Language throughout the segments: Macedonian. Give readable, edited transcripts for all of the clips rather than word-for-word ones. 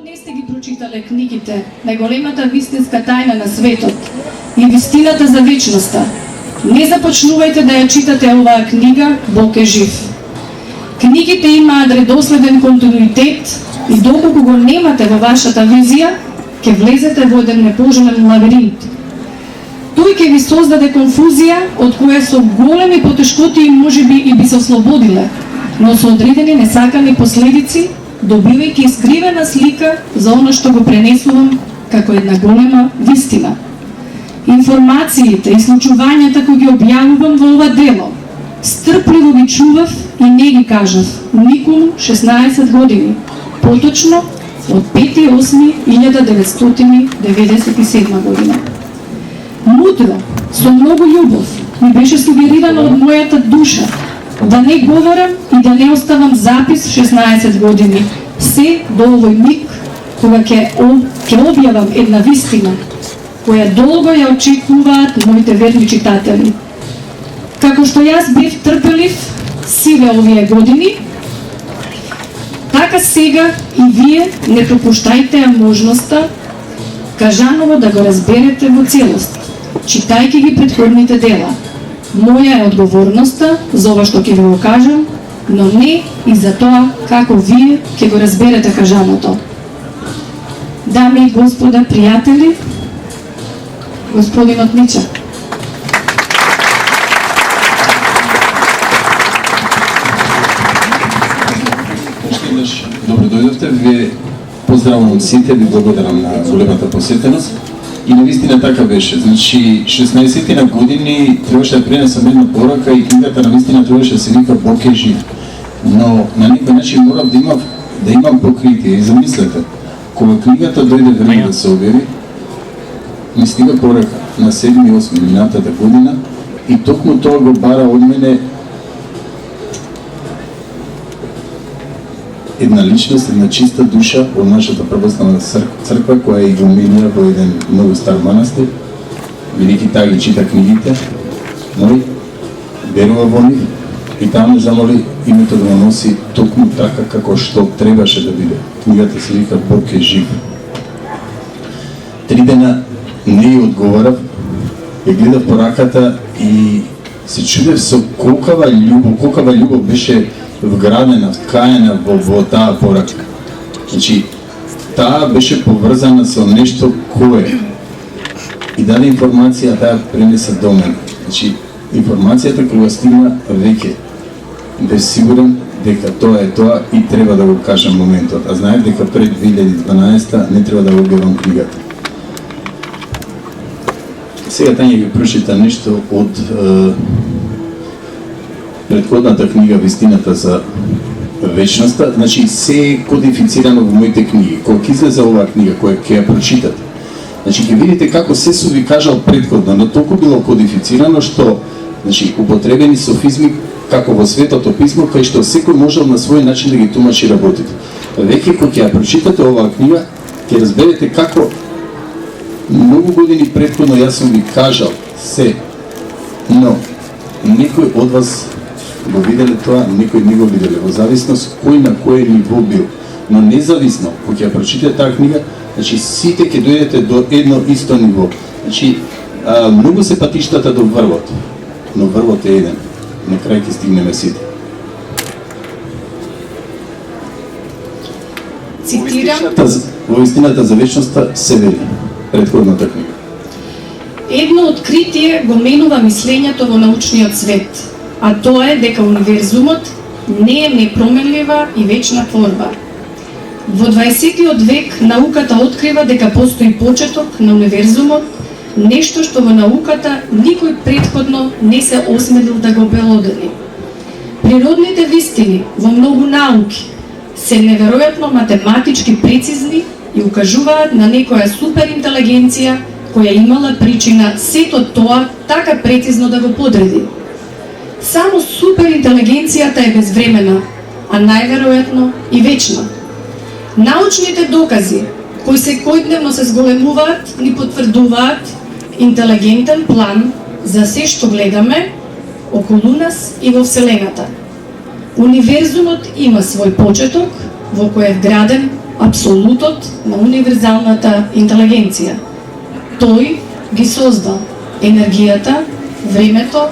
не сте ги прочитале книгите, најголемата вистинска тајна на светот и вистината за вечноста, не започнувајте да ја читате оваа книга Бог е жив. Книгите имаат редоследен континуитет и доколку го немате во вашата визија, ќе влезете во еден непожелен лавиринт. Тој ќе ви создаде конфузија од која со големи потешкоти можеби и би се ослободиле, но со одредени несакани последици, добивајќи искривена слика за оно што го пренесувам како една голема вистина. Информациите и случувањата кои ги објавувам во ова дело, стрпливо ги чував и не ги кажав никому 16 години, поточно од 5.8.1997 година. Мудро, со многу љубов, ми беше сугерирано од мојата душа да не говорам и да не оставам запис 16 години, се до овој миг кога ќе објавам една вистина, која долго ја очекуваат моите верни читатели. Како што јас бев трпелив сиве овие години, така сега и вие не пропуштајте ја можноста кажаново да го разберете во целост, читајќи ги претходните дела. Моја е одговорноста за ова што ќе ви го кажам, но не и за тоа како вие ќе го разберете кажаното. Дами и господа, пријатели, господинот Мича. Добро дојдовте, вие поздравувам сите, ви благодарам на големата посетеност. И навистина така беше. Значи, 16 на години требаше да пренесам една порака и книгата навистина требаше да се вика Бог е жив. Но на некој начин морав да имам покритие. И замислете, кога книгата дојде време да се објави, ми стига порака на 7.8. минатата година и токму тоа го бара од мене една личност, една чиста душа од нашата православна црква, која е го умилија во еден многу стар манастир, бидејќи таа ги чита книгите мој, верува во нив и таму замоли името да го носи токму така како што требаше да биде. Книгата се вика Бог е жив. 3 дена не ја одговорав, ја гледав пораката и се чудев со колкава љубов беше вградена, вткаена во таа порака. Значи, таа беше поврзана со нешто кое и даде информација да ја пренесе до мене. Значи, информацијата кога стигна веќе бев сигурен дека тоа е тоа и треба да го кажам моментот. А знаев дека пред 2012 не треба да го објавам книгата. Сега Тања ги прочита нешто од предходната книга Вистината за вечноста. Значи, се е кодифицирано во моите книги. Кога ќе излезе оваа книга, која ќе ја прочитате, значи ќе видите како се су ви кажал предходно, но толку било кодифицирано што, значи, употребени софизми како во Светото писмо, кај што секој можел на свој начин да ги тумачи работите. Веќе кога ќе ја прочитате оваа книга, ќе разберете како многу години предходно јас сум ви кажал се, но некој од вас го виделе тоа, некој не го виделе, во зависност кој на кој ниво бил. Но независно, кога ќе ја прочитате таа книга, значи сите ќе дојдете до едно исто ниво. Значи, многу се патиштата до врвот, но врвот е еден. На крај ќе стигнеме сите. Цитирам Во Вистината за вечноста се вели предходната книга. Едно откритие го менува мислењето во научниот свет, а тоа е дека универзумот не е непроменлива и вечна творба. Во 20. век науката открива дека постои почеток на универзумот, нешто што во науката никој претходно не се осмелил да го обелодени. Природните вистини во многу науки се неверојатно математички прецизни и укажуваат на некоја суперинтелигенција која имала причина сето тоа така прецизно да го подреди. Само суперинтелигенцијата е безвремена, а најверојатно и вечна. Научните докази, кои секојдневно се зголемуваат, ни потврдуваат интелигентен план за се што гледаме околу нас и во Вселената. Универзумот има свој почеток во кој е вграден апсолутот на универзалната интелигенција. Тој ги создал енергијата, времето,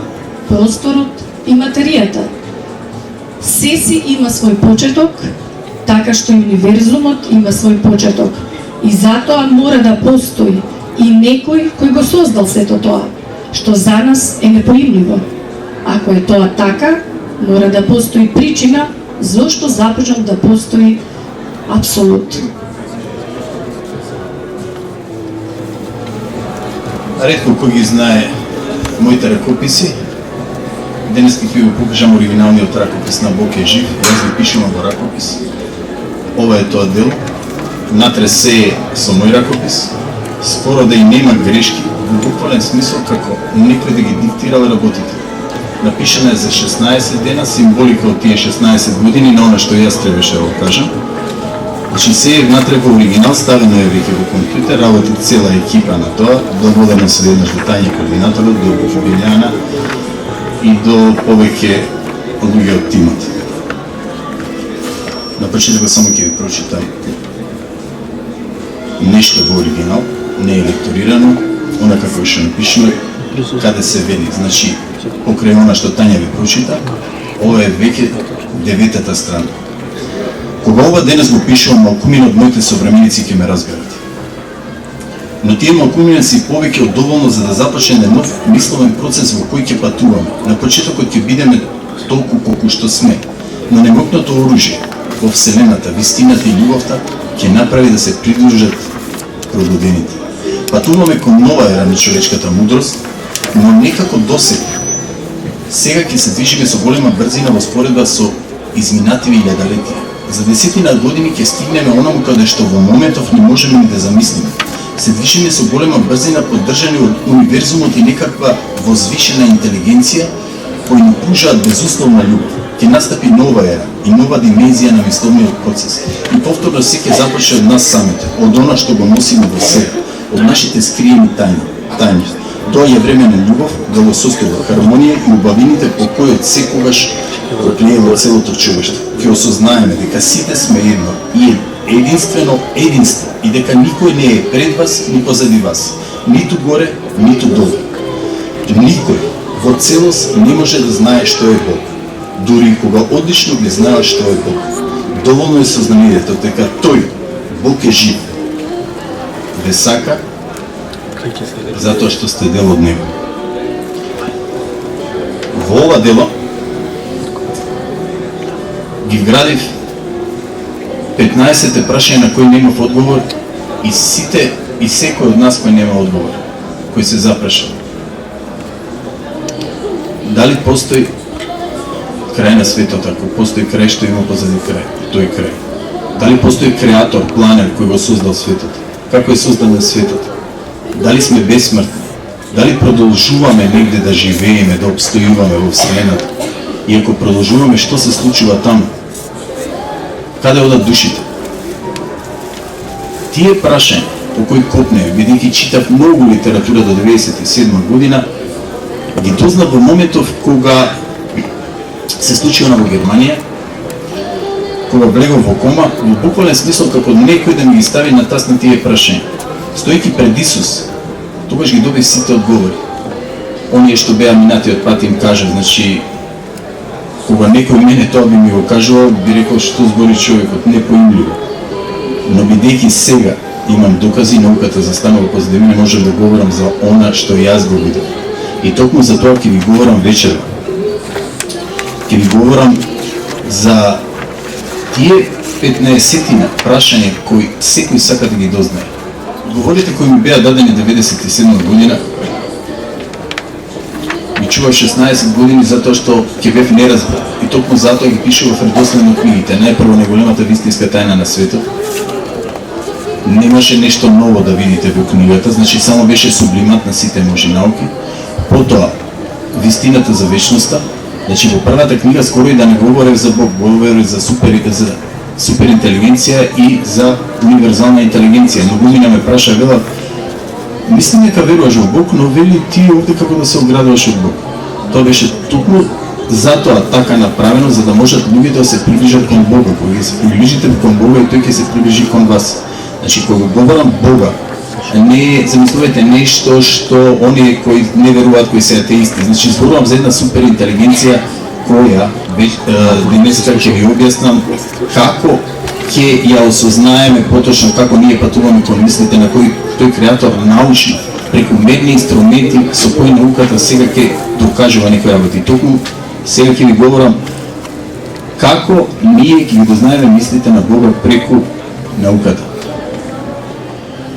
просторот и материјата. Се си има свој почеток, така што и универзумот има свој почеток. И затоа мора да постои и некој кој го создал сето тоа, што за нас е непоимливо. Ако е тоа така, мора да постои причина зошто започнал да постои апсолут. Ретко кој ги знае моите ракописи. Денес ќе ви го покажам оригиналниот ракопис на Бог е жив. Јас ги пишувам во ракопис. Ова е тоа дело. Внатре се е со мој ракопис. Скоро да и нема грешки, во буквален смисол како некој да ги диктирал работите. Напишана е за 16 дена, символика од тие 16 години на она што јас требаше да го кажам. Значи се е внатре во оригинал, ставено е веќе во компјутер, работи цела екипа на тоа. Благодарам се веднаш до Тања координаторот, до Билјана и до повеќе луѓе од тимот. На почеток само ќе ви прочитам нешто во оригинал, не е лекторирано, она како што напишено, каде се вели. Значи, покрај она што Тања ви прочита, ова е веќе 9-та страна. Кога ова денес го пишувам, малкумина од моите современици ќе ме разберат. Но тие малкумина си повеќе од доволно за да започне нов мисловен процес во кој ќе патуваме. На почетокот ќе бидеме толку колку што сме, но немокното оружје во Вселената, вистината и љубовта ќе направи да се придружат пробудените. Патуваме кон нова ера на човечката мудрост, но некако досега. Сега ќе се движиме со голема брзина во споредба со изминативи илјадолетија. За 10 години ќе стигнеме онаму каде што во моментов не можеме ни да замислиме. Се движиме со голема брзина поддржани од универзумот и некаква возвишена интелигенција кои ни пружаат безусловна љубов. Ќе настапи нова ера и нова димензија на мисловниот процес. И повторно се ќе започне од нас самите, од она што го носиме во себе, од нашите скриени тајни. Доаѓа време на љубов, да го состојува хармонија и убавините по кои од секогаш проклее во целото човештво. Ќе осознаеме дека сите сме едно и единствено единство и дека никој не е пред вас ни позади вас, ниту горе, ниту долу. Никој во целост не може да знае што е Бог, дури и кога одлично ги знаел што е Бог. Доволно е сознанието дека тој, Бог е жив, ве сака затоа што сте дел од него. Во ова дело ги вградив 15 прашања на кои немав одговор и секој од нас кој нема одговор, кој се запраша. Дали постои крај на светот, ако постои крај, што има позади крај, тој крај? Дали постои креатор, планер кој го создал светот? Како е создан светот? Дали сме бесмртни? Дали продолжуваме негде да живееме, да обстојуваме во Вселената? И ако продолжуваме, што се случува таму? Каде одат душите? Тие прашања по кои копнеме, бидејќи читав многу литература до 1997 година, ги дознав во моментов кога се случило во Германија, кога влегов во кома, во буквален смисол како некој да ми ги стави на тас на тие прашања. Стојќи пред Исус, тогаш ги добив сите одговори. Оние што беа минатиот пат им кажа, значи, кога некој мене тоа би ми го кажувал, би рекол што збори човекот, непоимливо. Но бидејќи сега имам докази, науката застанува позади мене, можам да говорам за она што јас го видов. И токму за тоа ќе ви говорам вечерва. Ќе ви говорам за тие 15 прашања кои секој сака да ги дознае. Говорите кои ми беа дадени 97 година, ми чував 16 години затоа што ќе бев неразбран. И токму затоа ги пишував редоследно книгите. Најпрво најголемата вистинска тајна на светот. Немаше нешто ново да видите во книгата, значи само беше сублимат на сите можи науки. Потоа, вистината за вечноста. Значи во првата книга скоро и да не говорев за Бог, говорев за суперинтелигенција и за универзална интелигенција. Многумина ме праша, вела, мислам дека веруваш во Бог, но вели ти овде како да се оградуваш од Бог. Тоа беше токму затоа така направено за да можат луѓето да се приближат кон Бога. Кога се приближите кон Бога и тој ќе се приближи кон вас. Значи кога говорам Бога, не замислувате нешто што оние кои не веруваат, кои се атеисти. Значи зборувам за една супер интелигенција која денеска ќе ви објаснам како ќе ја осознаеме поточно како ние патуваме кон мислите на тој креатор научно преку медни инструменти со кои науката сега ќе докажува некои работи. Токму сега ќе ви говорам како ние ќе ги дознаеме мислите на Бога преку науката.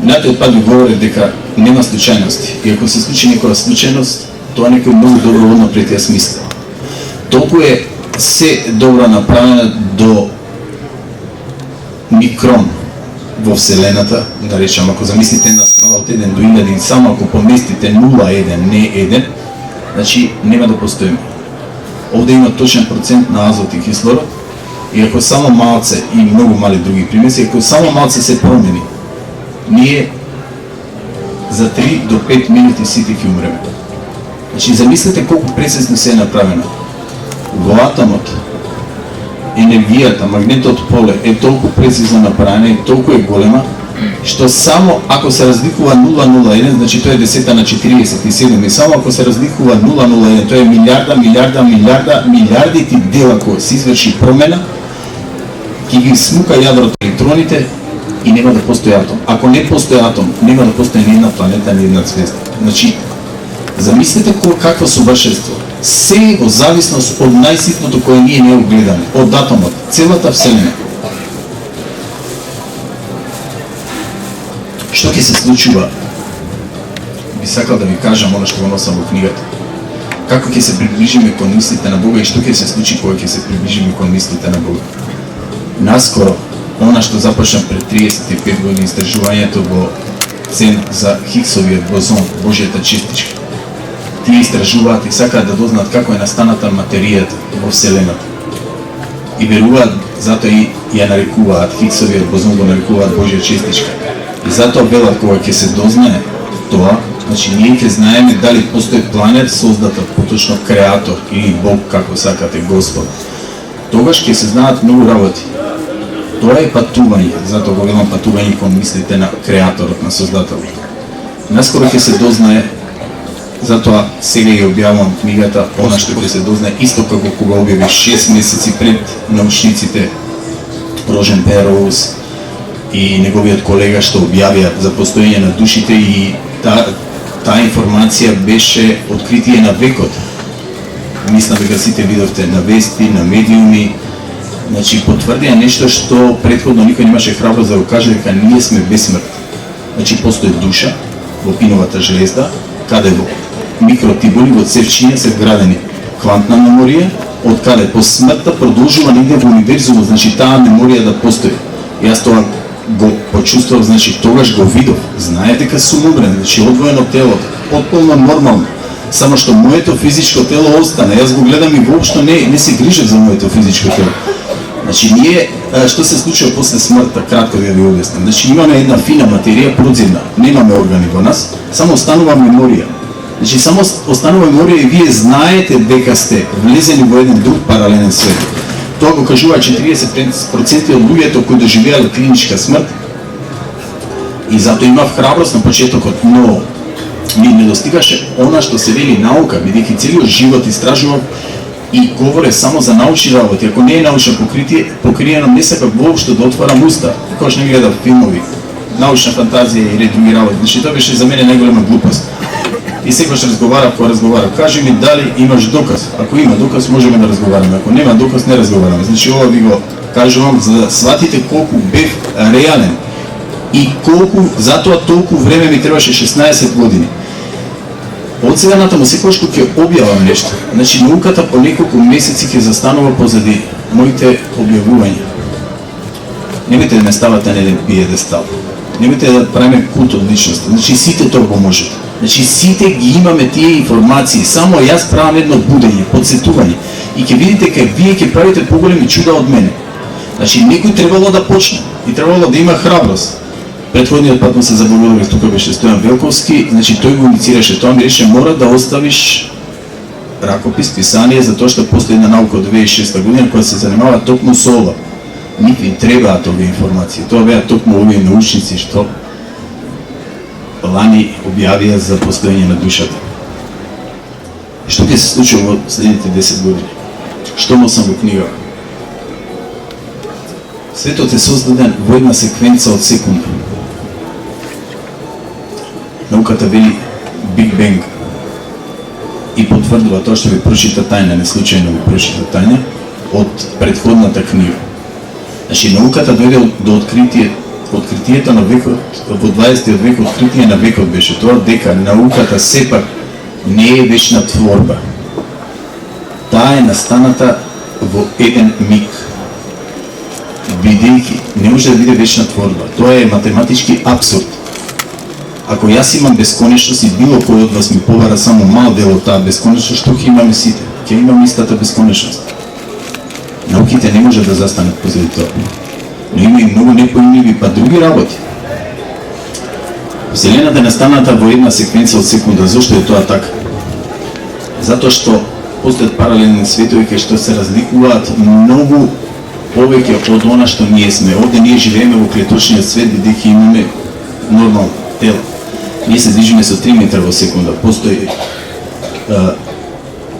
Минатиот пат ви говори дека нема случајности. И ако се случи некоја случајност, тоа некој многу добро однапред ја смисли. Толку е се добро направено до микрон во Вселената, да речем, ако замислите една скала од 1 до 1000, само ако поместите 0,1, не 1, значи нема да постоиме. Овде има точен процент на азот и кислород, и ако само малце и многу мали други примеси, ако само малце се промени, ние за 3 до 5 минути сите ќе умреме. Значи, замислете колку прецизно се е направено. Во атомот, енергијата, магнетот поле е толку прецизно направена и толку е голема, што само ако се разликува 0,01, значи тоа е 10 на 47, и само ако се разликува 0,01, тоа е милиардити дела кои се изврши промена, ќе ги смука јадрото електроните и нема да постои атом. Ако не постои атом, нема да постои ни една планета, ни една звезда. Значи, замислете какво совршенство. Се во зависност од најситното кое ние не огледаме, од атомот, целата Вселена. Што ќе се случува? Би сакал да ви кажам оно што го носам во книгата. Како ќе се приближиме кон мислите на Бога и што ќе се случи кога ќе се приближиме кон мислите на Бога. Наскоро, она што започна пред 35 години истражувањето во ЦЕРН за Хигсовиот бозон, Божјата честичка. Тие истражуваат и сакаат да дознаат како е настаната материјата во Вселената. И веруваат, затоа и ја нарекуваат Хигсовиот бозон, го нарекуваат Божја честичка. И затоа велат кога ќе се дознае тоа, значи ние ќе знаеме дали постои планет создата поточно креатор или Бог, како сакате, Господ. Тогаш ќе се знаат многу работи. Тоа е патување, затоа го велам патување кон мислите на креаторот, на создателот. Наскоро ќе се дознае, затоа сега ја објавам книгата, она што ќе се дознае, исто како кога објави 6 месеци пред научниците Рожен Пероус и неговиот колега што објавија за постоење на душите, и таа информација беше откритие на векот. Мислам дека сите видовте на вести, на медиуми, значи потврдија нешто што претходно никој немаше храброст да го каже, дека ние сме бесмртни. Значи постои душа во пиновата железда, каде во микротибули, во цевчиња се вградени квантна меморија, од каде по смртта продолжува негде во универзумот, значи таа меморија да постои. Јас тоа го почувствував, значи тогаш го видов. Знаете дека сум умрен, значи одвоен од телото, потполно нормално. Само што моето физичко тело остана. Јас го гледам и воопшто не се грижев за моето физичко тело. Значи ние, што се случува после смртта, кратко да ви објаснам. Значи имаме една фина материја, продземна, немаме органи во нас, само останува меморија. Значи само останува меморија и вие знаете дека сте влезени во еден друг паралелен свет. Тоа го кажува 40% од луѓето кои доживеале клиничка смрт, и затоа имав храброст на почетокот, но ми не достигаше она што се вели наука, бидејќи целиот живот истражував и говоре само за научни работи. Ако не е научно покриено, не сакав воопшто да отварам уста, кој не гледав филмови, научна фантазија и ред други работи. Значи тоа беше за мене најголема глупост. И секогаш разговарав, кажи ми дали имаш доказ. Ако има доказ, можеме да разговараме. Ако нема доказ, не разговараме. Значи ова ви го кажувам за да сватите колку бев реален и колку затоа толку време ми требаше 16 години. Од сега натаму секогаш кога ќе објавам нешто, значи науката по неколку месеци ќе застанува позади моите објавувања. Немојте да ме ставате на еден пиедестал. Немојте да правиме култ од личноста. Значи сите тоа го можете. Значи сите ги имаме тие информации, само јас правам едно будење, подсетување. И ќе видите дека вие ќе правите поголеми чуда од мене. Значи некој требало да почне и требало да има храброст. Претходниот пат му се заблагодарив, тука беше Стојан Велковски, значи тој го инициираше тоа, ми рече мора да оставиш ракопис, писание, затоа што постои една наука од 2006 година која се занимава токму со ова. Нити им требаат овие информации. Тоа беа токму овие научници што лани објавија за постоење на душата. Што ќе се случи во следните 10 години? Што му сам во книга? Светот е создаден во една секвенца од секунда. Науката вели Big Bang и потврдува тоа што ви прочита Тајна, не случајно ви прочита Тајна, од предходната книга. Значи, науката дојде до откритието на векот, во 20 век, откритие на векот беше тоа, дека науката сепак не е вечна творба. Таа е настаната во еден миг. Бидејќи не може да биде вечна творба. Тоа е математички абсурд. Ако јас имам бесконечност и било кој од вас ми побара само мал дел од таа бесконечност, што ќе имаме сите? Ќе имаме истата бесконечност. Науките не може да застанат позади тоа. Но има и многу непоимливи па други работи. Вселената е настаната во една секвенца од секунда. Зошто е тоа така? Затоа што постојат паралелни светови кај што се разликуваат многу повеќе од она што ние сме. Овде ние живееме во клеточниот свет, бидејќи имаме нормално тело. Ние се движиме со 3 метра во секунда. Постои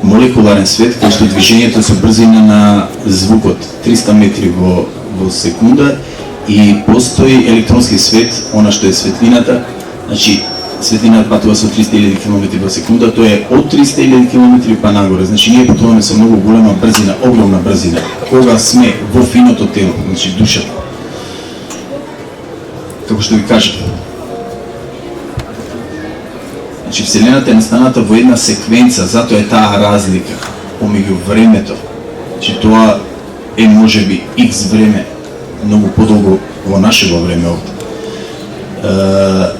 молекуларен свет кај што движењето со брзина на звукот 300 метри во секунда и постои електронски свет, она што е светлината. Значи, светлината патува со 300.000 км во секунда, тоа е од 300.000 км па нагоре. Значи, ние патуваме со многу голема брзина, огромна брзина, кога сме во финото тело, значи душата. Како што ви кажам, значи, Вселената е настаната во една секвенца, затоа е таа разлика помеѓу времето. Значи, тоа е можеби X време, многу подолго во нашето време овде.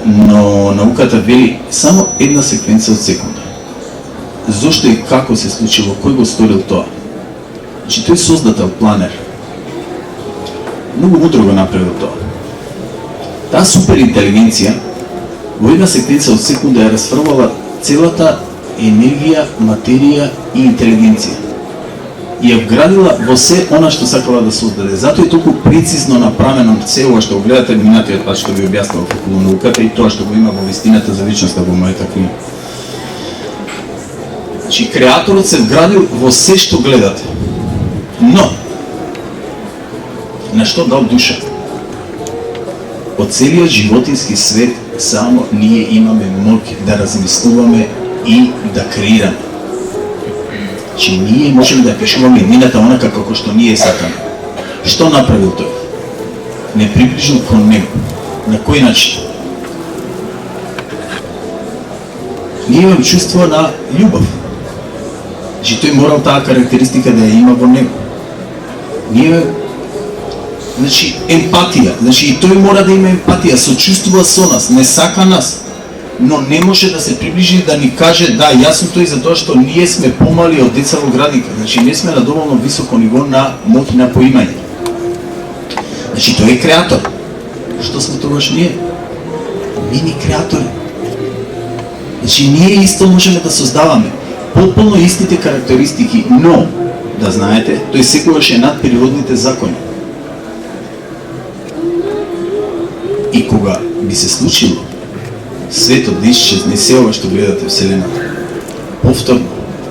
Но науката вели само една секвенца од секунда. Зошто и како се случило, кој го сторил тоа? Значи, тој создател, планер, многу мудро го направил тоа. Таа суперинтелигенција во една секвенца од секунда ја расфрвала целата енергија, материја и интелигенција. И ја вградила во се она што сакала да создаде. Затоа е толку прецизно направено се ова што го гледате минатиот пат што ви објаснував околу науката и тоа што го има во вистината за вечноста во мојата книга. Значи, креаторот се вградил во се што гледате. Но, на што дал душа? Од целиот животински свет само ние имаме моќ да размислуваме и да креираме. Че ние можеме да пишуваме мината онака како што ние сакаме. Што направил тој? Не приближил кон него. На кој начин? Ние имаме чувство на љубов. Значи тој морал таа карактеристика да ја има во него. Ние значи емпатија. Значи и тој мора да има емпатија, сочувствува со нас, не сака нас. Но не може да се приближи да ни каже да, јас сум тој затоа што ние сме помали од деца во градинка. Значи не сме на доволно високо ниво на моќ на поимање. Значи тој е креатор. Што сме тогаш ние? Мини креатори. Значи ние исто можеме да создаваме потполно истите карактеристики, но да знаете, тој секогаш е над природните закони. И кога би се случило светот да исчезне, се ова што гледате Вселената, повторно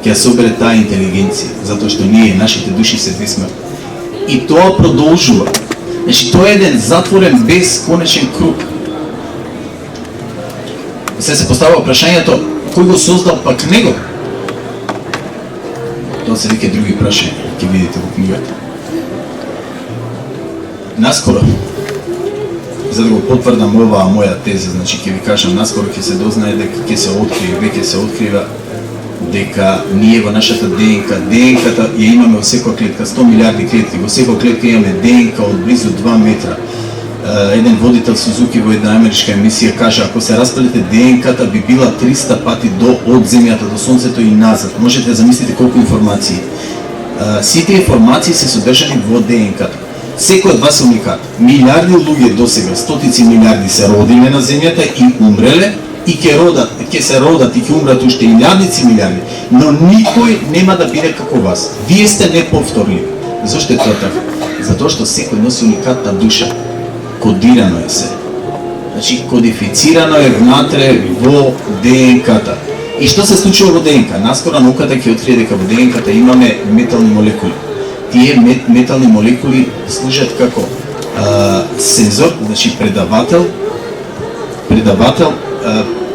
ќе се обере таа интелигенција, затоа што ние, нашите души се две. И тоа продолжува. Значи, тоа е еден затворен, бесконечен круг. Се поставува прашањето, кој го создал пак него? Тоа се веќе други прашања, ќе видите во книгата. Наскоро, за да го потврдам оваа моја теза, значи ќе ви кажам, наскоро ќе се дознае дека ќе се открие, веќе се открива дека ние во нашата ДНК, ДНК-та ја имаме во секоја клетка, 100 милиарди клетки, во секоја клетка имаме ДНК од близу 2 метра. Еден водител Сузуки во една америчка емисија кажа, ако се распределите ДНК-та би била 300 пати од земјата до сонцето и назад. Можете да замислите колку информации. Сите информации се содржани во ДНК-та. Секој од вас е уникат. Милиарди луѓе досега, стотици милиарди се родиле на земјата и умреле, и ќе се родат и ќе умрат уште илјадници милиарди, но никој нема да биде како вас. Вие сте неповторливи. Зошто е тоа така? Затоа што секој носи уникатна душа. Кодирано е се. Значи, кодифицирано е внатре во ДНК-та. И што се случува во ДНК? Наскоро науката ќе открие дека во ДНК-та имаме метални молекули. Тие метални молекули служат како сензор, значи предавател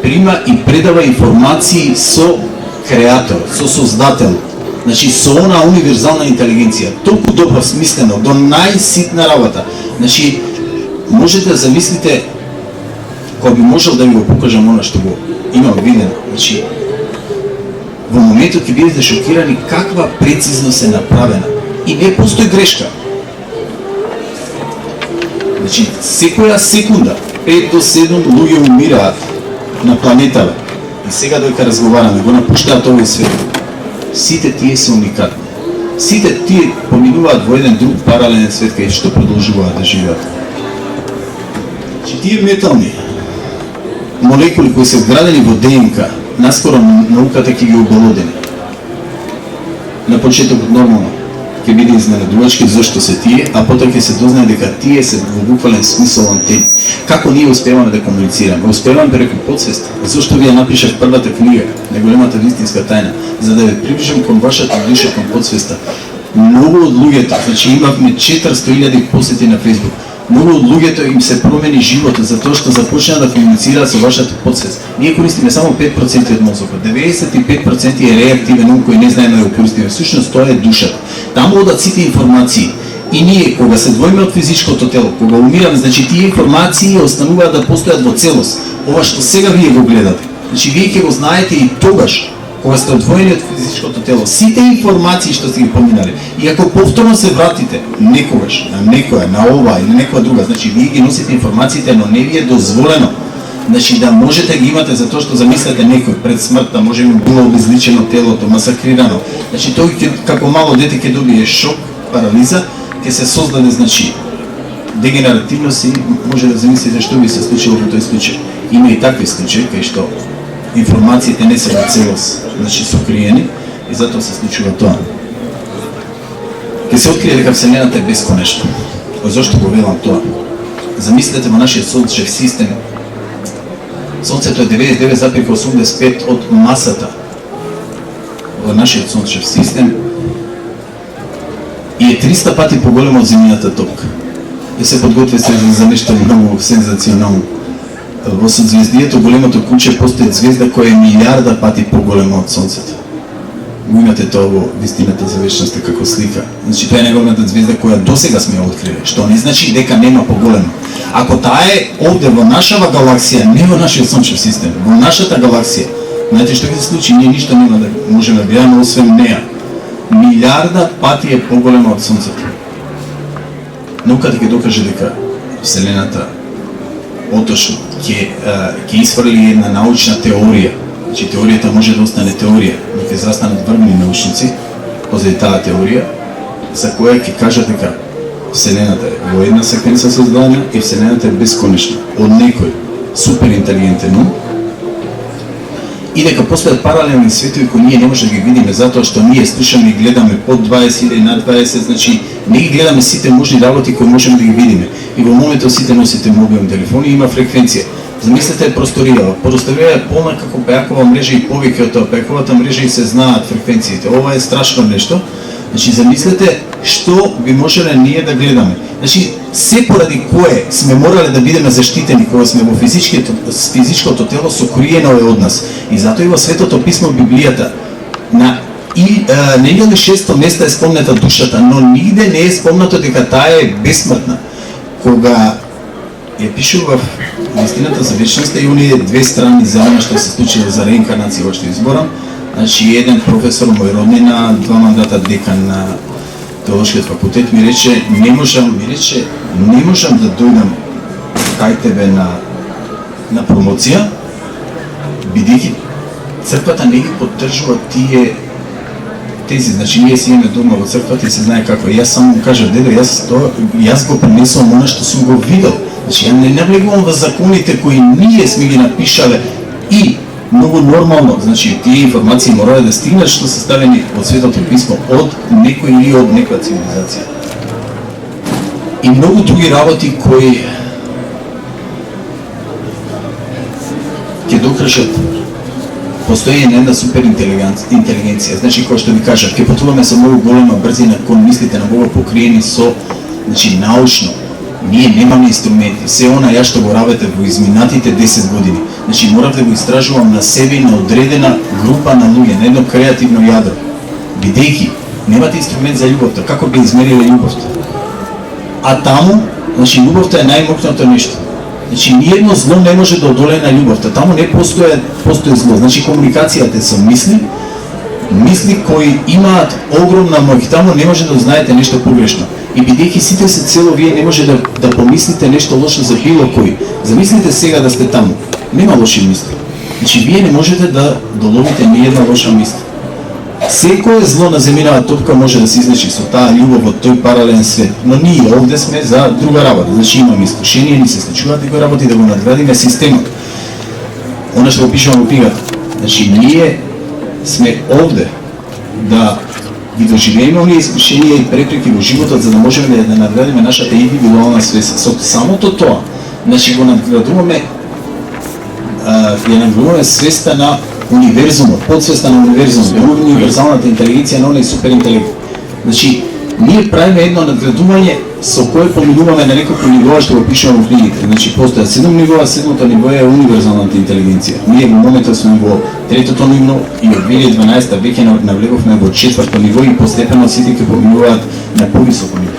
прима и предава информации со креатор, со создател. Значи со она универзална интелигенција, толку добро смислено, до најситна работа. Значи, можете да замислите, кога би можел да ви го покажам она што го имам видено. Значи, во моментот ќе бидете шокирани каква прецизност е направена. И не постои грешка. Значи, секоја секунда, 5 до 7 луѓе умираат на планетава. И сега дојка разговараме, го напуштаат овој свет. Сите тие се уникатни. Сите тие поминуваат во еден друг паралелен свет кај што продолжуваат да живеат. Значи, тие метални молекули кои се вградени во ДНК, наскоро науката ќе ги обелодени. На почетокот нормално ќе биде изненадувачки зашто се тие, а потоа ќе се дознае дека тие се во буквален смисол антени. Како ние успеваме да комуницираме? Успеваме преку подсвест. Зашто ви ја напишав првата книга, Неголемата вистинска тајна, за да ве приближам кон вашата душа, кон подсвеста. Многу од луѓето, значи имавме 400.000 посети на Facebook. Многу од луѓето им се промени животот затоа што започнаа да комуницираат со вашата подсвест. Ние користиме само 5% од мозокот. 95% е реактивен ум кој не знаеме да го користиме. Всушност тоа е душата. Таму одат сите информации. И ние кога се двоиме од физичкото тело, кога умираме, значи тие информации остануваат да постојат во целост. Ова што сега вие го гледате. Значи вие ќе го знаете и тогаш кога сте одвоени од физичкото тело, сите информации што сте ги поминали. И ако повторно се вратите некогаш на некоја, на ова или некоја друга, значи вие ги носите информациите, но не ви е дозволено. Значи да можете ги имате за тоа што замислете некој пред смртта, може би било обезличено телото, масакрирано. Значи тој како мало дете ќе добие шок, парализа, ќе се создаде, значи дегенеративност и може да замислите што би се случило во тој случај. Има и такви случаи кај што информациите не се во целост, значи сокриени и затоа се случува тоа. Ке се открие дека Вселената е бесконечна. Зошто го велам тоа? Замислете во нашиот сончев систем. Сонцето е 99,85 од масата во нашиот сончев систем и е 300 пати поголемо од земјината топка. И се подготви се за нешто многу сензационално. Во созвездието големото куче постои звезда која е милиарда пати поголема од Сонцето. Го имате тоа во Вистината за вечноста како слика. Значи тоа е неговата звезда која досега сме открили, што не значи дека нема поголема. Ако таа е овде во нашава галаксија, не во нашиот сончев систем, во нашата галаксија, знаете што ќе се случи? Ние ништо нема да можеме да гледаме освен неа. Милиарда пати е поголема од Сонцето. Науката ќе докаже дека Вселената отошно ќе изфрли една научна теорија. Значи теоријата може да остане теорија, но ќе застанат врвни научници позади таа теорија, за која ќе кажат дека Вселената е во една секвенца создадена и Вселената е бесконечна од некој суперинтелигентен ум и дека постојат паралелни светови кои ние не може да ги видиме затоа што ние слушаме и гледаме под 20 или над 20, значи не ги гледаме сите можни работи кои можеме да ги видиме. И во моментот сите носите мобилни телефони и има фреквенција. Замислете просторијава. Просторијава е полна како пејакова мрежа и повеќе од тоа. Пејаковата мрежа и се знаат фреквенциите. Ова е страшно нешто. Значи замислете што би можеле ние да гледаме. Значи се поради кое сме морале да бидеме заштитени кога сме во физичкото тело сокриено е од нас. И затоа и во Светото писмо Библијата на 1600 места е спомната душата, но нигде не е спомнато дека таа е бесмртна. Кога ја пишува во Вистината за вечноста и оние две страни заедно што се случило за реинкарнација во што изборам, значи еден професор мој роднина, 2 мандата декан на Теолошкиот факултет ми рече не можам да дојдам кај тебе на промоција, бидејќи црквата не ги поддржува тези, значи ние си имаме дома во црквата и се знае како. Јас само му кажав, дедо, јас го пренесувам она што сум го видел. Значи ја не навлегувам во законите кои ние сме ги напишале И многу нормално, значи тие информации мора да стигнат што се ставени од Светото писмо од некој или од некоја цивилизација. И многу други работи кои ќе докажат постоење на една супер интелигенција. Значи, кој што ви кажа, ќе патуваме со многу голема брзина кон мислите на Бога покриени со, значи, научно. Ние немаме инструменти. Се она ја што го работе во изминатите 10 години. Значи, морав да го истражувам на себе и на одредена група на луѓе, на едно креативно јадро. Бидејќи немате инструмент за љубовта, како би измериле љубовта? А таму, значи, љубовта е најмокното нешто. Значи, ниедно зло не може да одолее на љубовта. Таму не постои зло. Значи, комуникацијата е со мисли кои имаат огромна моќ. Таму не може да узнаете нешто погрешно. И бидејќи сите се цело, вие не може да помислите нешто лошо за било кој. Замислите сега да сте таму. Нема лоши мисли. Значи, вие не можете да доловите ни една лоша мисла. Секое зло на земјинава топка може да се излечи со таа љубов од тој паралелен свет. Но ние овде сме за друга работа. Значи, имаме искушение, ни се случуваат некои работи да го надградиме системот. Она што го пишувам во книгата. Значи, ние сме овде да ги доживееме оние искушенија и препреки во животот, за да можеме да надградиме нашата индивидуална свест. Со самото тоа, значи го надградуваме, ја надградуваме свеста на универзумот, подсвеста на универзумот, универзалната интелигенција на оној суперинтелект. Значи, ние правиме едно надградување со кое поминуваме на неколку нивоа што го пишувам во книгите. Значи, постојат 7 нивоа, 7-то ниво е универзалната интелигенција. Ние во моментот сме во 3-то ниво и од 2012 веќе навлеговме во 4-то ниво и постепено сите ќе поминуваат на повисоко ниво.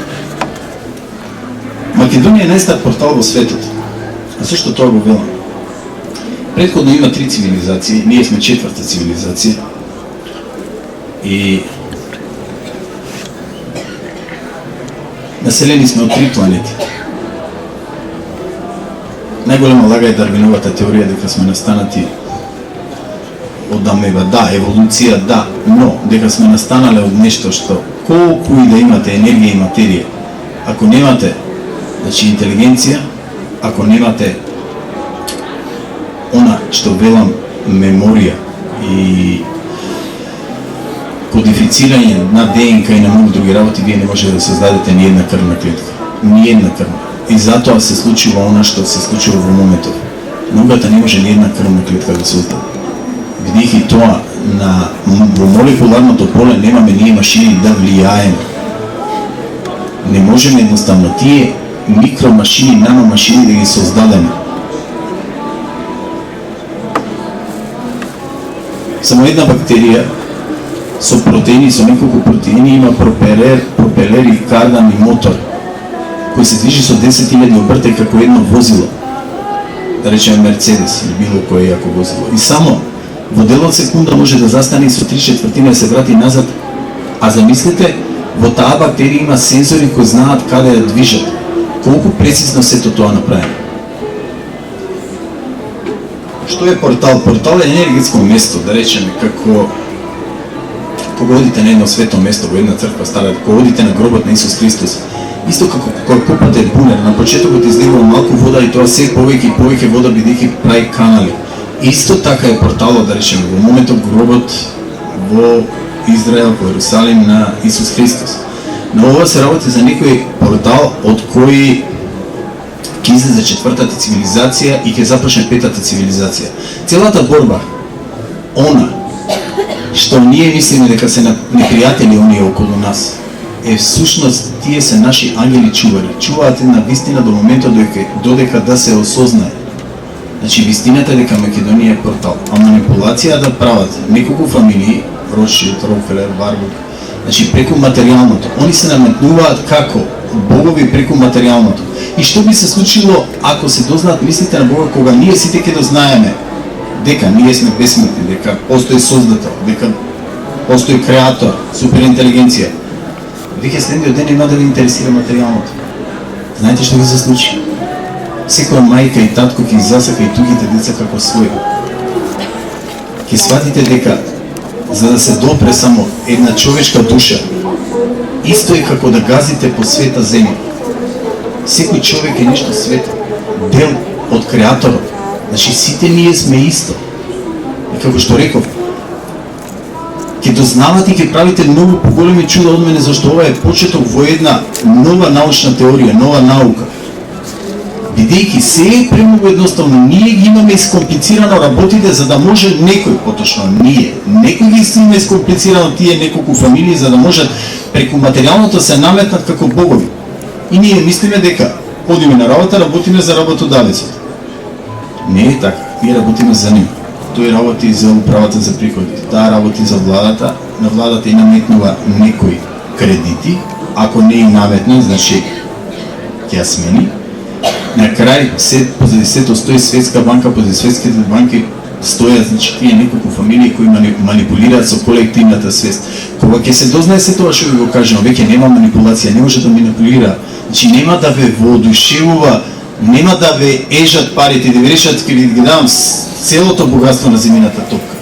Македонија е најстар портал во светот. А зашто тоа го велам? Претходно има 3 цивилизации, ние сме 4-та цивилизација. И населени сме од 3 планети. Најголема лага е Дарвиновата теорија дека сме настанати од амеба. Да, еволуција, да, но дека сме настанале од нешто што колку и да имате енергија и материја, ако немате, значи, интелигенција, ако немате она што велам меморија и кодифицирање на ДНК и на многу други работи, вие не може да создадете ни една крвна клетка. Ни една крвна. И затоа се случува она што се случува во моментот. Науката не може ни една крвна клетка да создаде. Бидејќи тоа во молекуларното поле немаме ние машини да влијаеме. Не можеме едноставно тие микромашини, наномашини да ги создадеме. Само една бактерија со протеини, со неколку протеини има пропелер и кардан и мотор кој се движи со 10.000 обрти како едно возило, да речеме Мерцедес или било кое јако возило. И само во дел од секунда може да застане и со 3/4 да се врати назад. А замислете, во таа бактерија има сензори кои знаат каде да движат. Колку прецизно сето тоа направено. Што е портал? Портал е енергетско место, да речеме, како кога одите на едно свето место, во една црква стара, кога одите на гробот на Исус Христос, исто како кога копате бунер, на почетокот излегува малку вода и тоа се повеќе и повеќе вода бидејќи прави канали. Исто така е порталот, да речеме, во моментот гробот во Израел, во Ерусалим на Исус Христос. Но ова се работи за некој портал од кој ќе излезе 4-та цивилизација и ќе започне 5-та цивилизација. Целата борба, она што ние мислиме дека се непријатели оние околу нас, е всушност тие се наши ангели чувари. Чуваат една вистина до моментот додека да се осознае. Значи, вистината е дека Македонија е портал, а манипулација да прават неколку фамилии, Ротшилд, Рокфелер, Варбург, значи преку материјалното. Они се наметнуваат како богови преку материјалното. И што би се случило ако се дознаат мислите на Бога, кога ние сите ќе дознаеме дека ние сме бесмртни, дека постои создател, дека постои креатор, суперинтелигенција. Веќе следниот ден нема да ви интересира материјалното. Знаете што ќе се случи? Секоја мајка и татко ќе засака и тугите деца како своји. Ќе сватите дека за да се допре само една човечка душа, исто е како да газите по света земја. Секој човек е нешто свето, дел од креаторот. Значи сите ние сме исто. И како што реков, ќе дознавате и ќе правите многу поголеми чуда од мене, зашто ова е почеток во една нова научна теорија, нова наука. Бидејќи се е премногу едноставно, ние ги имаме искомплицирано работите за да може некој, поточно некој ги имаме искомплицирано тие неколку фамилии за да можат преку материјалното се наметнат како богови. И ние мислиме дека одиме на работа, работиме за работодавецот. Не е така, ние работиме за нив. Тој работи за управата за приходите, таа работи за владата, на владата и наметнува некои кредити, ако не и наметна, значи ќе ја смени. На крај, позади сето стои Светска банка, позади светските банки стојат, значи, тие неколку фамилии кои манипулираат со колективната свест. Кога ќе се дознае се тоа што ви го кажам, веќе нема манипулација, не може да манипулира, значи нема да ве воодушевува, нема да ве ежат парите, да ви решат, ќе ви ги давам целото богатство на земјината топка.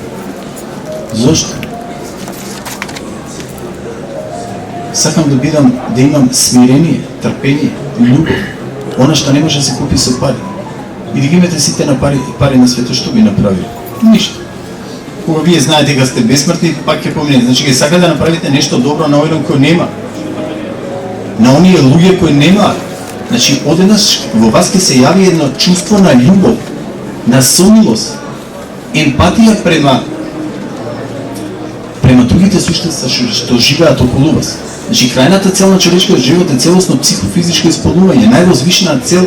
Зошто? Сакам да имам смирение, трпение, љубов. Она што не може да се купи со пари. И да ги имате сите на пари на светот, што би направили? Ништо. Кога вие знаете дека сте бесмртни, пак ќе поминете. Значи, ќе сака да направите нешто добро на оној кој нема. На оние луѓе кои немаат. Значи, одеднаш во вас ќе се јави едно чувство на љубов, на сомилост, емпатија према другите суштества што живеат околу вас. Значи, крајната цел на човечкиот живот е целосно психофизичко исполнување. Највозвишена цел,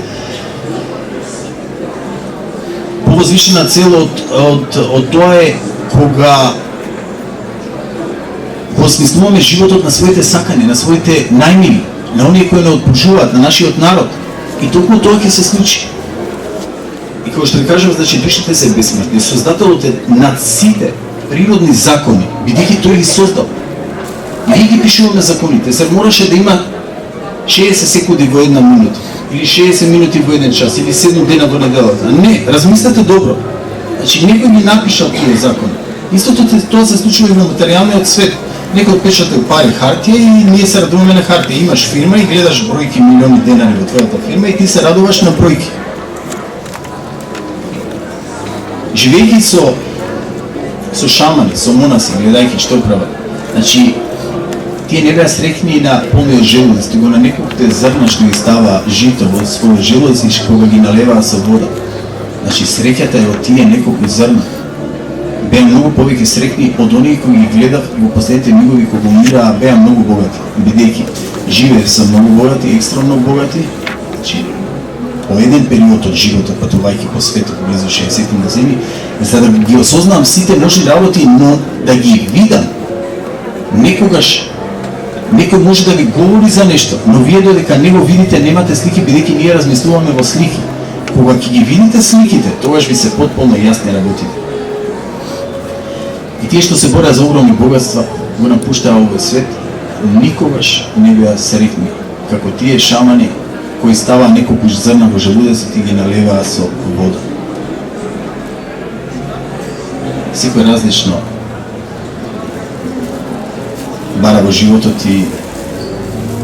повозвишена цел од тоа е кога го осмислуваме животот на своите сакања, на своите најмили, на оние кои не отпушуваат, на нашиот народ. И токму тоа ќе се случи. И како што ви кажам, значи, душите се бесмртни. Создателот е над сите природни закони, бидејќи тој ги создал. Ние ги пишуваме законите, се мораше да има 60 секунди во една минута, или 60 минути во еден час, или 7 дена во неделата. Не, размислете добро. Значи, некој ги напишал тие закони. Истото тоа се случува и во материјалниот свет. Некој печатал пари хартија и ние се радуваме на хартија. Имаш фирма и гледаш бројки милиони денари во твојата фирма и ти се радуваш на бројки. Живејќи со шамани, со монаси, гледајќи што прават. Значи, тие не беа среќни на полниот желудец, туку на неколкуте зрна што ги става жито во својот желудец и кога ги налеваа со вода. Значи, среќата е од тие неколку зрна. Беа многу повеќе среќни од оние кои ги гледав во последните мигови кога умираа, беа многу богати, бидејќи живеев со многу богати, екстремно богати. Значи, по еден период од животот, патувајќи по светот, близу 60 години, за да ги осознавам сите можни работи, но да ги видам. Некогаш некој може да ви говори за нешто, но вие додека не го видите, немате слики, бидејќи ние размислуваме во слики. Кога ќе ги видите сликите, тогаш ви се потполно јасни работите. И тие што се борат за огромни богатства, го напуштаа овој свет, никогаш не беа среќни, како тие шамани кои ставаа неколку зрна во желудецот и ги наливаа со вода. Секој различно бара во животот и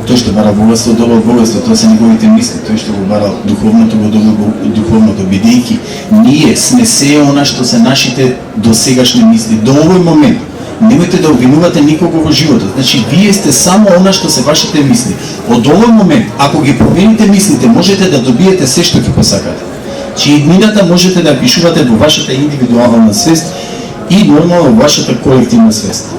тој што бара богатство, добро богатство, тоа се неговите мисли, тој што го бара духовното, го добро духовното, бидејќи ние сме се она што се нашите досегашни мисли. До овој момент немојте да обвинувате никого во животот. Значи, вие сте само она што се вашите мисли. Од овој момент, ако ги промените мислите, можете да добиете се што ќе посакате. Че иднината можете да пишувате во вашата индивидуална свест и нормално во вашата колективна свест.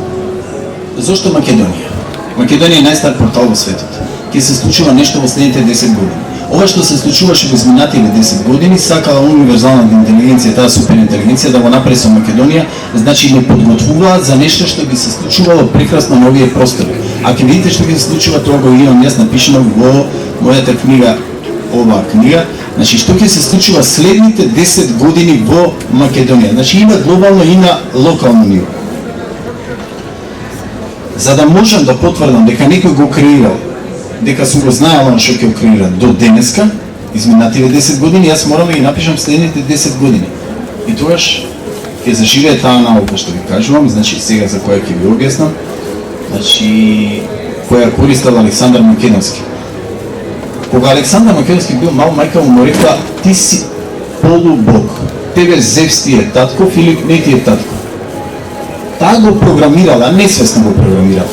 Зошто Македонија? Македонија е најстар портал во светот. Ќе се случува нешто во следните 10 години. Ова што се случуваше во изминатите 10 години, сакала универзалната интелигенција, таа суперинтелигенција да го направи со Македонија, значи не подготвуваат за нешто што би се случувало прекрасно на овие простори. А ќе видите што ќе се случува, тоа го имам јас напишано во мојата книга, оваа книга. Значи што ќе се случува следните 10 години во Македонија. Значи има глобално и на локално ниво. За да можам да потврдам дека некој го креирал, дека сум го знаел она што ќе го креира до денеска, изминативе 10 години, јас морам да ги напишам следните 10 години. И тогаш ќе заживее таа наука што ви кажувам, значи сега за која ќе ви објаснам, значи која користел Александар Македонски. Кога Александар Македонски бил мал, мајка му рекла: ти си полубог. тебе Зевс ти е татков или не ти е татков. Таа го програмирала, а несвесно го програмирала.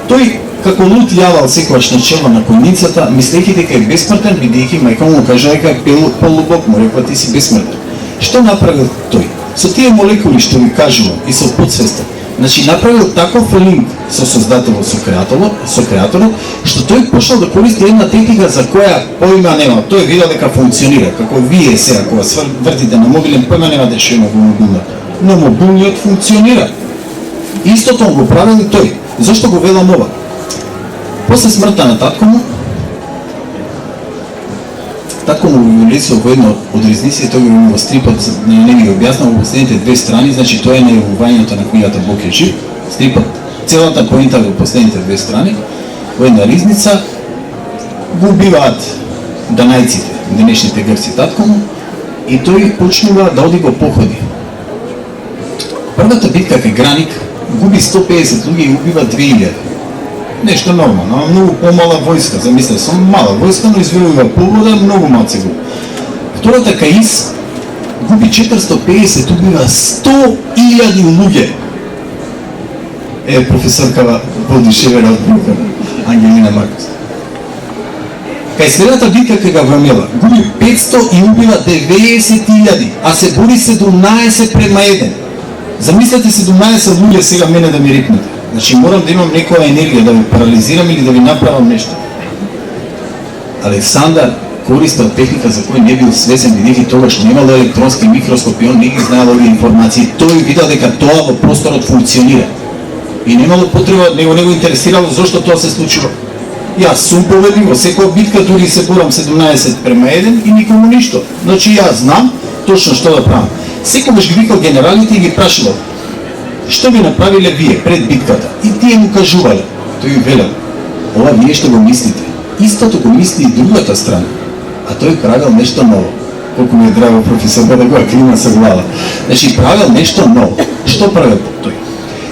Тој како лут јавал секогаш на чело на конјицата, мислејќи дека е бесмртен, бидејќи мајка му кажа дека е полубог, му рекла ти си бесмртен. Што направил тој? Со тие молекули што ви кажувам и со подсвеста, значи направил таков линк со создателот, со креаторот, што тој почнал да користи една техника за која поима нема. Тој видел дека функционира, како вие сега кога вртите на мобилен, поима нема да што има во мобилниот. Но мобилниот функционира. Истото го правил и тој. Зошто го велам ова? После смртта на татко му го лесил во едно од ризници, тој го во стрипот, не ми го објаснал во последните две страни, значи тоа е најавувањето на книгата Бог е жив, стрипот, целата поинта во последните две страни, во една ризница го убиваат данајците, денешните грци татко му, и тој почнува да оди во походи. Првата битка кај Граник губи 150 луѓе и убива 2000. Нешто нормално, многу помала војска, замислете, со мала војска, но извојува побода, многу малци губи. Втората кај Ис губи 450, убива 100.000 луѓе. Професорка воодушевена од Ангелина Маркос. Кај следната битка кај Гаврамела губи 500 и убива 90.000, а се бори 17:1. Замислете 17 луѓе сега мене да ми рипнете. Значи морам да имам некоја енергија да ви парализирам или да ви направам нешто. Александар користел техника за кој не бил свесен, бидејќи тогаш немало електронски микроскоп и он не ги знаел овие информации. Тој видел дека тоа во просторот функционира. И немало потреба, него не го интересирало зошто тоа се случува. Јас сум победник во секоја битка, дури се борам 17:1 и никому ништо. Значи јас знам точно што да правам. Секогаш ги викал генералите и ги прашувал: што би направиле вие пред битката? И тие му кажувале. Тој ги велел: ова вие што го мислите, истото го мисли и другата страна. А тој правил нешто ново. Колку ми е драго професор да го клима со глава. Значи правил нешто ново. Што правил тој?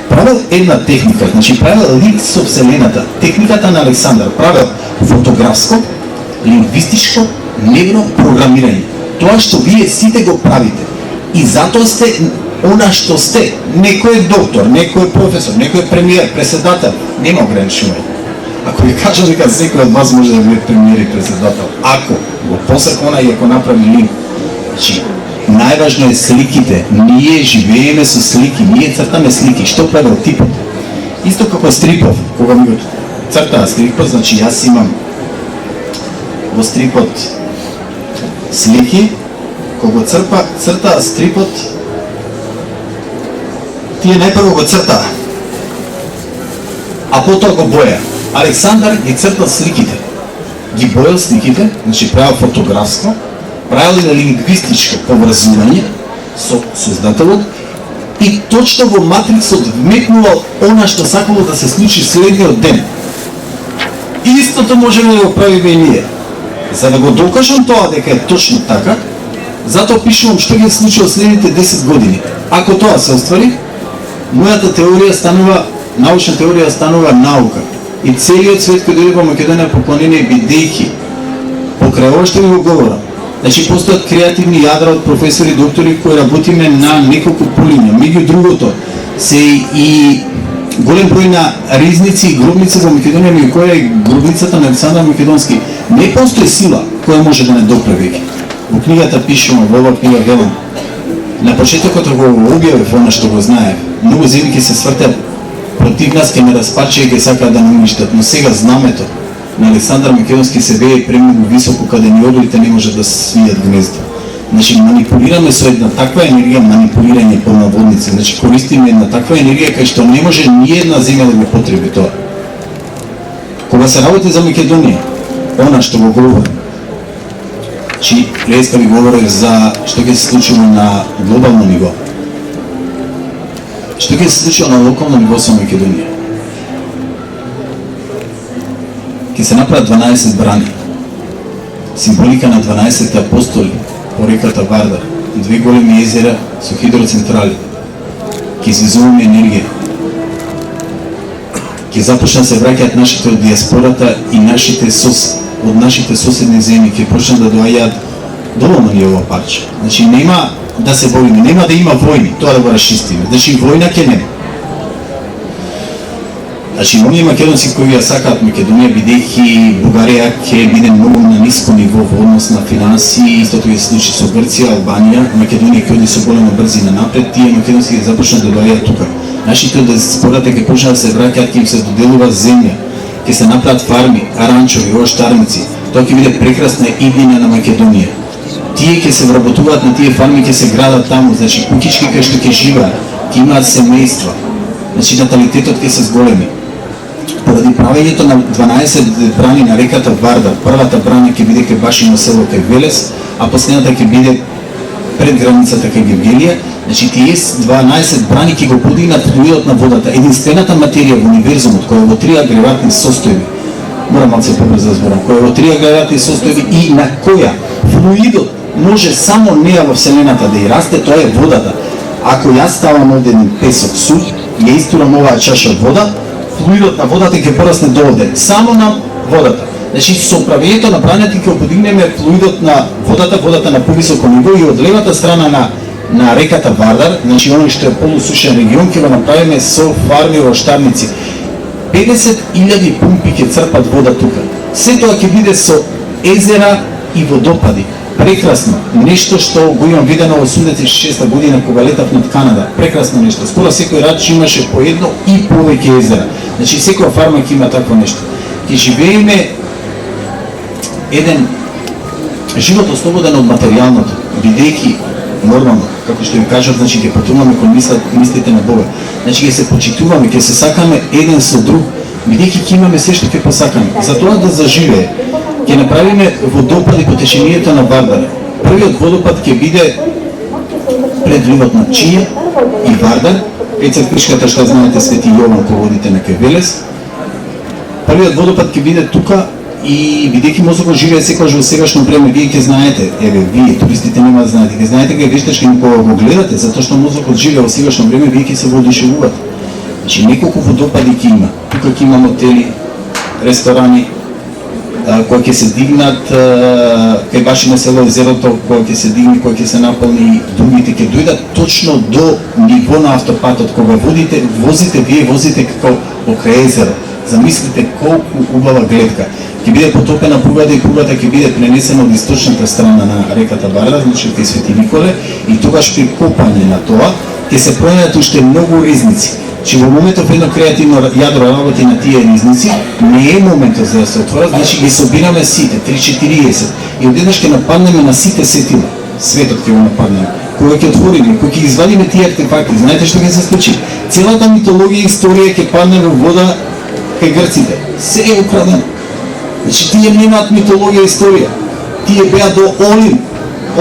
Правил една техника, значи правил лик со вселената. Техниката на Александар правил фотографско, лингвистичко, невропрограмирање. Тоа што вие сите го правите. И затоа сте она што сте. Некој е доктор, некој е професор, некој е премиер, преседател. Нема ограничување. Ако ви кажам дека секој од вас може да биде премиер и преседател, ако го посакона и ако направи линк. Значи, најважно е сликите. Ние живееме со слики, ние цртаме слики. Што правил типот? Исто како Стрипов, кога ми го цртаа Стрипов, значи јас имам во Стрипот слики, кога цртаа Стрипот, тие најпрво го цртаа, а потоа го боја. Александар ги цртал сликите, ги бојал сликите, значи правил фотографско, правил и лингвистичко поврзување со создателот и точно во матрицот вметнувал она што сакало да се случи следниот ден. Истото можеме да го правиме и ние. За да го докажам тоа дека е точно така, затоа пишувам што ги случило следните 10 години. Ако тоа се оствари, мојата теорија станува, научна теорија станува наука. И целиот свет кој дојде во Македонија поклонение, бидејќи покрај ова што ви го говорам. Значи постојат креативни јадра од професори, доктори кои работиме на неколку полиња. Меѓу другото се и голем број на ризници и гробници во Македонија, меѓу која е гробницата на Александар Македонски. Не постои сила која може да не допре веќе. Во книгата пишувам, во оваа книга велам, на почетокот го објавив она што го знаев. Многу земји ќе се свртат против нас, ќе ме распаче и ќе сакаат да не уништат, но сега знамето на Александар Македонски се бее премногу високо, каде ни орлите не може да свијат гнездо. Значи манипулираме со една таква енергија, манипулирање по наводници. Значи користиме една таква енергија кај што не може ни една земја да го потреби тоа. Кога се работи за Македонија, она што го говорам, чи преска ви говорев за што ќе се случува на глобално ниво. Што ќе се случува на локално ниво со Македонија? Ќе се направат 12 брани. Символика на 12 апостоли по реката Вардар, 2 големи езера со хидроцентрали. Ќе извезуваме енергија. Ќе започна се враќаат нашите од диаспората и од нашите соседни земји ќе почнат да доаѓаат доволно ни ова парче. Значи нема да се бориме, нема да има војни, тоа да го расчистиме. Значи војна ќе нема. Значи, оние македонци кои ја сакаат Македонија, бидејќи Бугарија ќе биде многу на ниско ниво во однос на финанси, истото ќе се случи со Грција, Албанија, Македонија ќе оди со голема брзина напред, тие македонци ќе започнат да доаѓаат тука. Нашите диаспората ќе почнат да се враќаат, ќе им се доделува земја, ќе се направат фарми, аранчови, оштарници. Тоа ќе биде прекрасна иднина на Македонија. Тие ќе се вработуваат на тие фарми, ќе се градат таму, значи куќички кај што ќе живеат, ќе имаат семејства. Значи наталитетот ќе се зголеми. Поради правењето на 12 брани на реката Вардар, првата брана ќе биде кај Башино село кај Велес, а последната ќе биде пред границата кај Гевгелија. Значи тие 12 брани ќе го подигнат флуидот на водата, единствената материја во универзумот која во 3 агрегатни состојби. Морам малце побрзо да зборам, која во 3 агрегатни состојби и на која флуидот може само неа во вселената да и расте, тоа е водата. Ако јас ставам овде еден песок суд, ја истурам оваа чаша вода, флуидот на водата ќе порасне до овде, само на водата. Значи со правењето на брањата ќе подигнеме флуидот на водата, водата на повисоко ниво и од левата страна на реката Вардар, значи оној што е полусушен регион, ќе го направиме со фарми оштарници. 50.000 пумпи ќе црпат вода тука. Се тоа ќе биде со езера и водопади. Прекрасно, нешто што го имам видено во 86 година кога летав над Канада. Прекрасно нешто. Скоро секој рач имаше по едно и повеќе езера. Значи секоја фарма ќе има такво нешто. Ќе живееме еден живот ослободен од материјалното, бидејќи нормално, како што ви кажав, значи ќе потумаме кон мислите на Бога. Значи ќе се почитуваме, ќе се сакаме еден со друг, бидејќи ќе имаме се што ќе посакаме. За тоа да заживее, ќе направиме водопади по течението на Вардар. Првиот водопад ќе биде пред ливот на Чија и Вардар, кај црквишката што знаете Свети Јован кој водите на кај Велес. Првиот водопад ќе биде тука и бидејќи мозокот живее секогаш во сегашно време, вие ќе знаете, вие туристите нема да знаете, ќе знаете кај вештачки кога го гледате, затоа што мозокот живее во сегашно време, вие ќе се воодушевувате. Значи неколку водопади ќе има. Тука ќе има мотели, ресторани, кои ќе се дигнат кај Башино село езерото, кој ќе се дигне, кој ќе се наполни, другите ќе дојдат точно до ниво на автопатот кога вие возите како покрај езеро. Замислите колку убава гледка. Ќе биде потопена пругата и пругата ќе биде пренесена од источната страна на реката Вардар, значи кај Свети Николе, и тогаш при копање на тоа ќе се пронајдат уште многу ризници. Че во моментов едно креативно јадро работи на тие ризници, не е моментот за да се отворат, значи ги собираме сите, 3-40, и одеднаш ќе нападнеме на сите сетила. Светот ќе го нападнеме. Кога ќе отвориме, кога ќе извадиме тие артефакти, знаете што ќе се случи? Целата митологија и историја ќе падне во вода кај грците. Се е украдено. Значи тие немаат митологија и историја. Тие беа до Олим.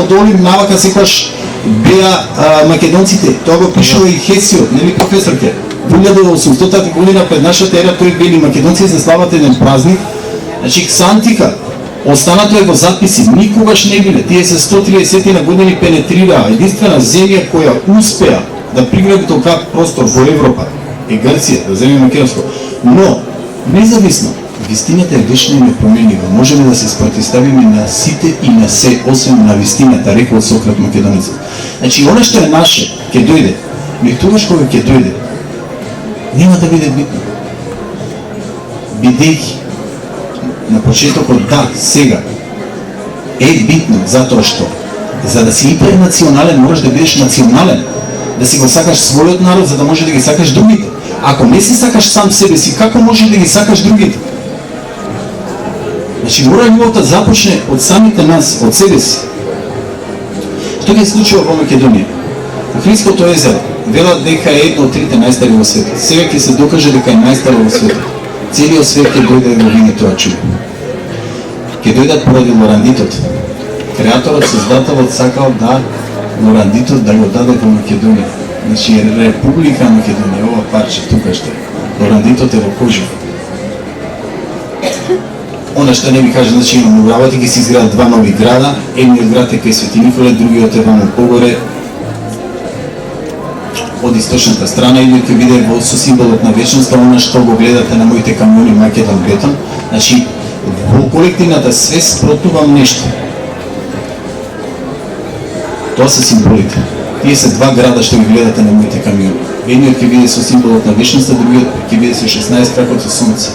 Од Олим навака секогаш беа македонците. Тоа го пишува и Хесиод, нели професорке? Во 1800 година пред нашата ера тој били македонци за слават еден празник. Значи Ксантика останато е во записи, никогаш не биле. Тие се 130 на години пенетрираа. Единствена земја која успеа да приграби толкав простор во Европа е Грција, да земе македонско. Но независно, вистината е вечна и непроменлива. Можеме да се спротивставиме на сите и на се, освен на вистината, рекол Сократ Македонецот. Значи, она што е наше, ќе дојде. Но тогаш кога ќе дојде, нема да биде битно. Бидејќи на почетокот, да, сега е битно, затоа што за да си интернационален мораш да бидеш национален, да си го сакаш својот народ, за да може да ги сакаш другите. Ако не си сакаш сам себе си, како може да ги сакаш другите? Значи, мора љубовта започне од самите нас, од себе си. Што ќе се случува во Македонија? Охридското езеро, велат дека е едно од трите најстари во светот. Сега ќе се докаже дека е најстаро во светот. Целиот свет ќе дојде да го види тоа чудо. Ќе дојдат поради Лорандитот. Креаторот, создателот сакал да Лорандитот да го даде во Македонија. Значи, Република Македонија, ова парче тука што е. Лорандитот е во Кожев. Она што не ви кажа, значи имам работи, ќе се изградат два нови града, едниот град е кај Свети Николе, другиот е вамо погоре, од источната страна, едниот ќе биде со символот на вечноста, она што го гледате на моите камиони Македон Бетон. Значи, во колективната свест протувам нешто. Тоа се символите. Тие се два града што ги гледате на моите камиони. Едниот ќе биде со символот на вечноста, другиот ќе биде со 16 кракот од сонце.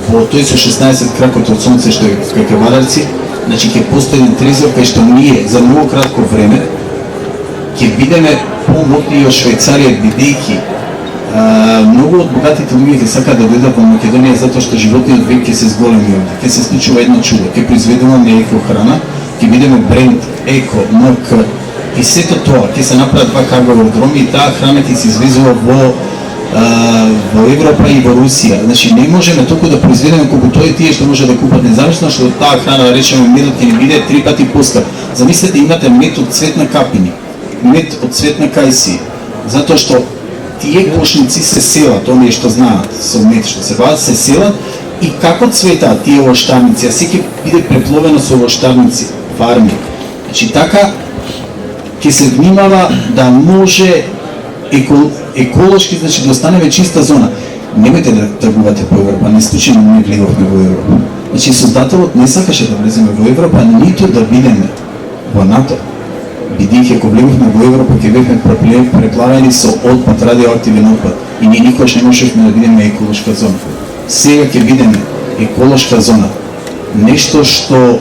Во тој со 16 кракот од сонце што е какеварарци, значи ќе постои еден трезор кај што ние за многу кратко време ќе бидеме помотни од Швајцарија, бидејќи многу од богатите луѓе ќе сакаат да дојдат во Македонија затоа што животниот век ќе се зголеми овде. Ќе се случува едно чудо, ќе произведуваме еко храна, ќе бидеме бренд еко, МК и сето тоа ќе се направат два каргодроми и таа храна ќе се извезува во Европа и во Русија. Значи не можеме толку да произведеме колку тоа тие што може да купат, независно што таа храна, да речеме, медот ќе ни биде 3 пати поскап. Замислете, имате мед од цвет на капини, мед од цвет на кајси, затоа што тие кошници се селат, оние што знаат со мед што се бават, се селат и како цветаат тие овоштарници, а секи биде препловено со овоштарници, фарми. Значи така ќе се внимава да може еколошки, значи да останеме чиста зона. Немојте да тргувате по Европа, не случайно ние влеговме во Европа. Значи создателот не сакаше да влеземе во Европа, ниту да бидеме во НАТО. Бидејќи ако влеговме во Европа ќе бевме преплавени со отпад, радиоактивен отпад и ние никогаш не можевме да бидеме еколошка зона. Сега ќе бидеме еколошка зона. Нешто што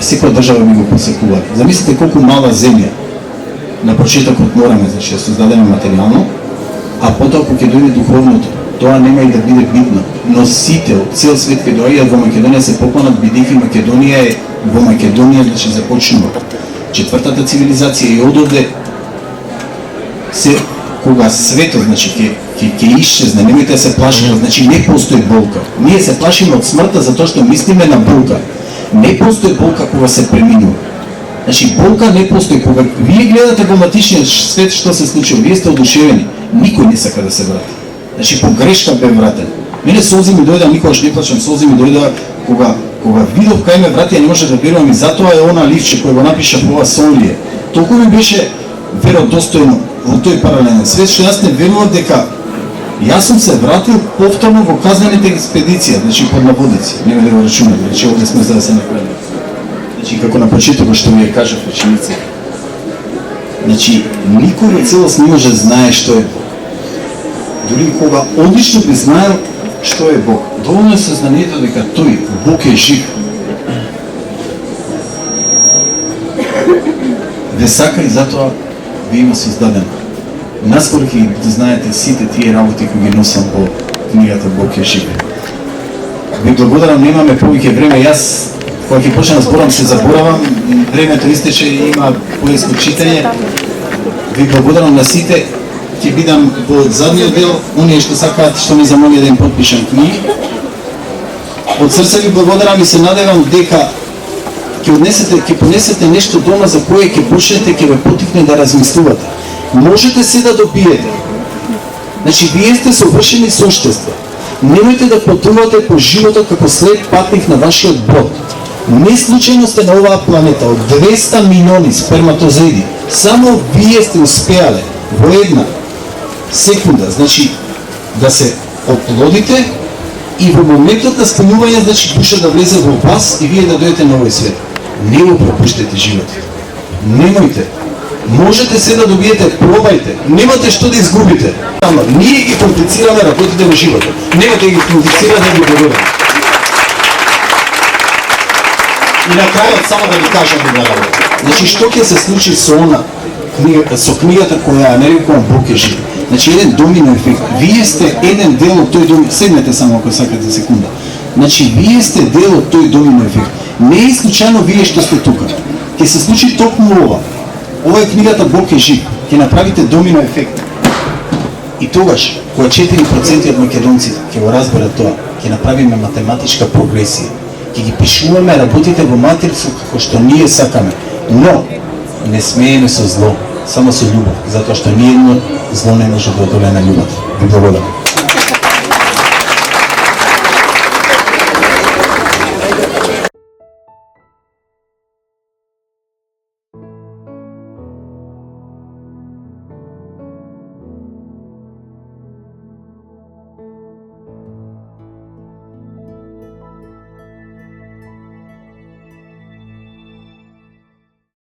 секоја држава би го посекува. Замислете колку мала земја на почетокот мораме, значи, да создадеме материјално, а потоа кога ќе дојде духовното, тоа нема и да биде битно. Но сите од цел свет ќе доаѓаат во Македонија се попнат, бидејќи Македонија е во Македонија, значи започнува четвртата цивилизација и одовде се кога светот, значи ќе исчезне, немојте да се плашите, значи не постои болка. Ние се плашиме од смртта затоа што мислиме на болка. Не постои болка кога се преминува. Значи болка не постои кога вие гледате во матичниот свет што се случува, вие сте одушевени, никој не сака да се врати. Значи по грешка бе вратен. Мене солзи ми дојдоа, никогаш не плачам, солзи ми дојдоа кога видов кај ме врати, не може да верувам и затоа е она ливче кој го напиша во ова сон ли е. Толку ми беше веродостојно во тој паралелен свет што јас не верував дека јас сум се вратил повторно во казнените експедиција, значи под наводици. Нема да го рачунам, значи овде сме за да се направиме. Значи како на почетокот што ви ја кажав ученици. Значи никој во целост не може да знае што е Бог. Дури кога одлично би знаел што е Бог. Доволно е сознанието дека тој Бог е жив. Ве сака и затоа ви има создадено. Наскоро ќе да знаете сите тие работи кои ги носам по книгата Бог е жив. Ви благодарам, немаме повеќе време. Јас кога ќе почнам да зборам се заборавам, времето истече и има поеско читање. Ви благодарам на сите. Ќе бидам во задниот дел, оние што сакаат, што ми замолија да им подпишам книги. Од срце ви благодарам и се надевам дека ќе понесете нешто дома за кое ќе почнете, ќе ве потикне да размислувате. Можете се да добиете. Значи, вие сте совршени суштества. Немојте да патувате по животот како след патник на вашиот брод. Не случајно сте на оваа планета, од 200 милиони сперматозоиди. Само вие сте успеале во една секунда, значи, да се оплодите и во моментот на спојување, значи, душа да влезе во вас и вие да дојдете на овој свет. Не го пропуштете животот. Немојте. Можете се да добиете, пробајте. Немате што да изгубите. Ние ги комплицираме работите во животот. Немате ги комплицирате да ги благодарам. И на крајот само да ви кажам една работа. Значи, што ќе се случи со книгата која ја нарекувам Бог е жив? Значи, еден домино ефект. Вие сте еден дел од тој домино. Седнете само ако сакате секунда. Значи, вие сте дел од тој домино ефект. Не е случајно вие што сте тука. Ќе се случи токму ова. Ова е книгата Бог е жив. Ќе направите домино ефект. И тогаш, кога 4% од македонците ќе го разберат тоа, ќе направиме математичка прогресија. Ќе ги пишуваме работите во матрицу како што ние сакаме. Но, не смееме со зло, само со љубов, затоа што ниедно зло не може да одолее на љубов. Ви благодарам.